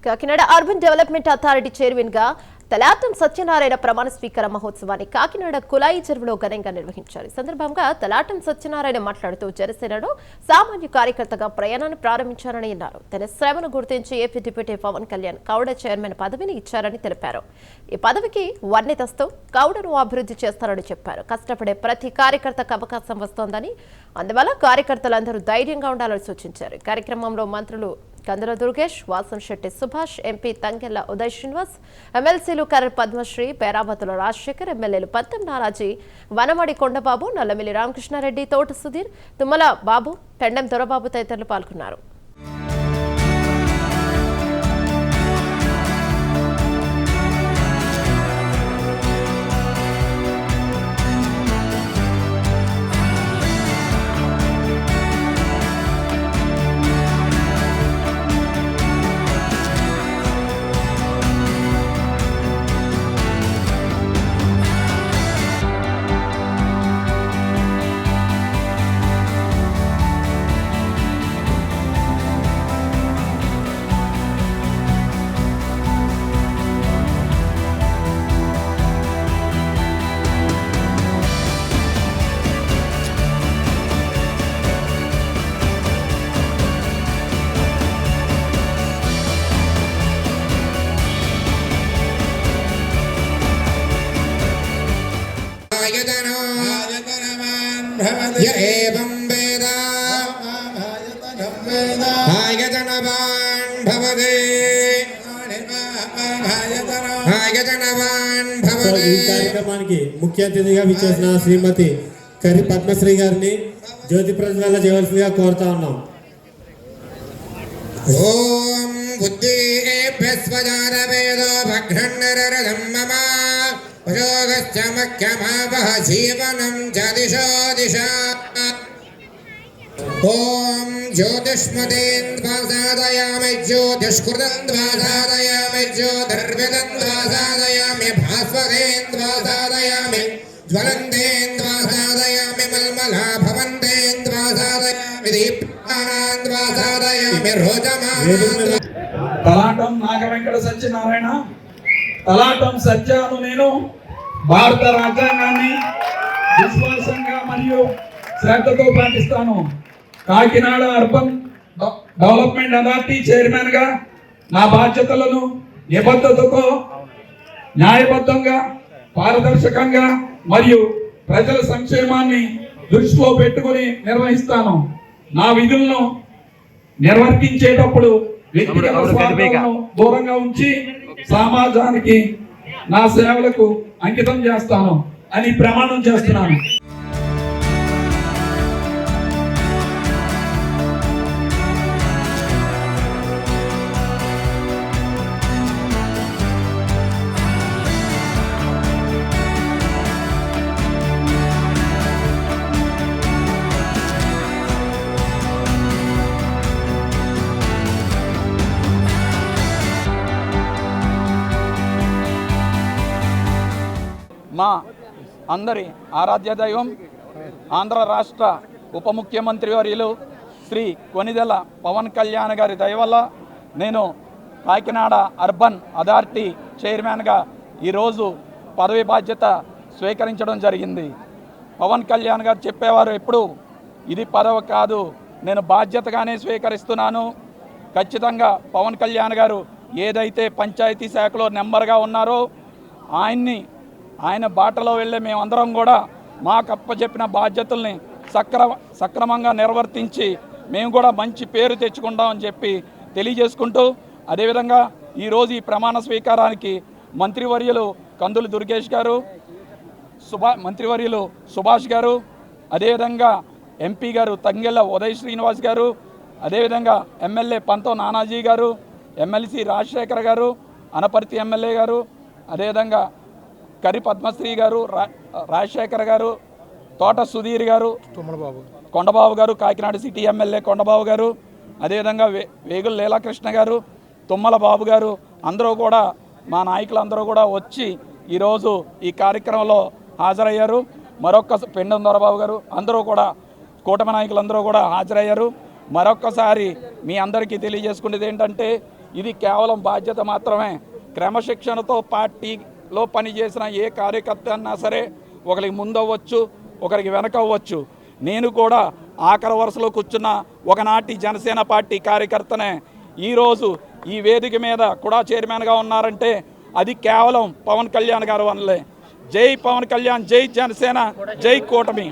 Kakinada urban development authority chairman గా తలాటం సత్యనారాయణ ప్రమాణ స్వీకార మహోత్సవాన్ని కాకినాడ కులాయి చెరువులో ఘనంగా నిర్వహించారు. ఈ సందర్భంగా తలాటం సత్యనారాయణ మాట్లాడుతూ జనసేనలో సామాన్య కార్యకర్తగా ప్రయాణాన్ని ప్రారంభించారని అన్నారు. తన శ్రమను గుర్తించి ఏపీ డిప్యూటీ పవన్ కళ్యాణ్ కౌడ చైర్మన్ పదవిని ఇచ్చారని తెలిపారు. ఈ పదవికి వర్ణితస్తూ కౌడను అభివృద్ధి చేస్తారని చెప్పారు. కష్టపడే ప్రతి కార్యకర్తకు అవకాశం వస్తోందని, అందువల్ల కార్యకర్తలందరూ ధైర్యంగా ఉండాలని సూచించారు. ఈ కార్యక్రమంలో మంత్రులు కందుల దుర్గేష్, వాసంశెట్టి సుభాష్, ఎంపీ తంగెళ్ల ఉదయ్ శ్రీనివాస్, ఎమ్మెల్సీలు కర్ర పద్మశ్రీ, పేరాబతుల రాజశేఖర్, ఎమ్మెల్యేలు పద్దం నారాజీ, వనమడి కొండబాబు, నల్లమిల్లి రామకృష్ణారెడ్డి, తోట సుధీర్, తుమ్మల బాబు, పెండెం దొరబాబు తదితరులు పాల్గొన్నారు. एवं वेद आयतनवान् भवते आयतनवान् भवते। ఈ కార్యక్రమానికి ముఖ్య అతిథిగా విచ్చేసిన శ్రీమతి కర్రి పద్మశ్రీ గారిని జ్యోతి ప్రజ్వలన చేయవలసిందిగా కోరుతా ఉన్నాం. ఓం బుద్ధిభ్యస్వజాత వేదో భగ్నరరదం మమ వయోగశ్చ మఖ్యమావహ జీవనం చ దిశో దిశా. ఓం జ్యోతిష్మదేన్వా సాధయామి జ్యోతిష్కృతంద్వా సాధయామి జ్యోతిర్విదంద్వా సాధయామి భాస్వదేన్వా సాధయామి జ్వలందేన్వా సాధయామి మల్మలా భవందేన్వా సాధయామి దీప్తానాన్వా సాధయామి రోజమానాన్వా. తలాటం నాగవెంకట సత్యనారాయణ. తలాటం సత్యాను నేను భారత రాజ్యాంగాన్ని విశ్వాసంగా మరియు శ్రద్ధతో పాటిస్తాను. Kakinada urban development authority chairman గా నా బాధ్యతలను నిబద్ధతతో, న్యాయబద్ధంగా, పారదర్శకంగా మరియు ప్రజల సంక్షేమాన్ని దృష్టిలో పెట్టుకుని నిర్వహిస్తాను. నా విధులను నిర్వర్తించేటప్పుడు వ్యక్తిగత స్వార్థాలను దూరంగా ఉంచి సమాజానికి నా సేవలకు అంకితం చేస్తాను అని ప్రమాణం చేస్తున్నాను. మా అందరి ఆరాధ్య దైవం ఆంధ్ర రాష్ట్ర ఉప ముఖ్యమంత్రి వర్యులు శ్రీ కొనిదెల పవన్ కళ్యాణ్ గారి దయ వల్ల నేను కాకినాడ అర్బన్ అథారిటీ చైర్మన్గా ఈరోజు పదవి బాధ్యత స్వీకరించడం జరిగింది. పవన్ కళ్యాణ్ గారు చెప్పేవారు ఎప్పుడు, ఇది పదవి కాదు, నేను బాధ్యతగానే స్వీకరిస్తున్నాను. ఖచ్చితంగా పవన్ కళ్యాణ్ గారు ఏదైతే పంచాయతీ శాఖలో నెంబర్గా ఉన్నారో ఆయన బాటలో వెళ్ళే మేమందరం కూడా మాకు అప్పచెప్పిన బాధ్యతల్ని సక్రమంగా నిర్వర్తించి మేము కూడా మంచి పేరు తెచ్చుకుంటామని చెప్పి తెలియజేసుకుంటూ, అదేవిధంగా ఈరోజు ఈ ప్రమాణ స్వీకారానికి మంత్రివర్యులు కందుల దుర్గేష్ గారు, మంత్రివర్యులు సుభాష్ గారు, అదేవిధంగా ఎంపీ గారు తంగెళ్ల ఉదయ్ శ్రీనివాస్ గారు, అదేవిధంగా ఎమ్మెల్యే పంతో నానాజీ గారు, ఎమ్మెల్సీ రాజశేఖర్ గారు, అనపర్తి ఎమ్మెల్యే గారు, అదేవిధంగా కర్రి పద్మశ్రీ గారు, రాజశేఖర్ గారు, తోట సుధీర్ గారు, కొండబాబు గారు, కాకినాడ సిటీ ఎమ్మెల్యే కొండబాబు గారు, అదేవిధంగా వేగుల లీలాకృష్ణ గారు, తుమ్మల బాబు గారు, అందరూ కూడా మా నాయకులందరూ కూడా వచ్చి ఈరోజు ఈ కార్యక్రమంలో హాజరయ్యారు. మరొక్క పెండెం దొరబాబు గారు, అందరూ కూడా కూటమి నాయకులందరూ కూడా హాజరయ్యారు. మరొక్కసారి మీ అందరికీ తెలియజేసుకునేది ఏంటంటే ఇది కేవలం బాధ్యత మాత్రమే. క్రమశిక్షణతో పార్టీలో పనిచేసిన ఏ కార్యకర్త అన్నా సరే ఒకరికి ముందవ్వచ్చు, ఒకరికి వెనకవ్వచ్చు. నేను కూడా ఆఖరి వరుసలో కూర్చున్న ఒకనాటి జనసేన పార్టీ కార్యకర్తనే. ఈరోజు ఈ వేదిక మీద కూడా చైర్మన్గా ఉన్నారంటే అది కేవలం పవన్ కళ్యాణ్ గారి వల్లే. జై పవన్ కళ్యాణ్, జై జనసేన, జై కూటమి.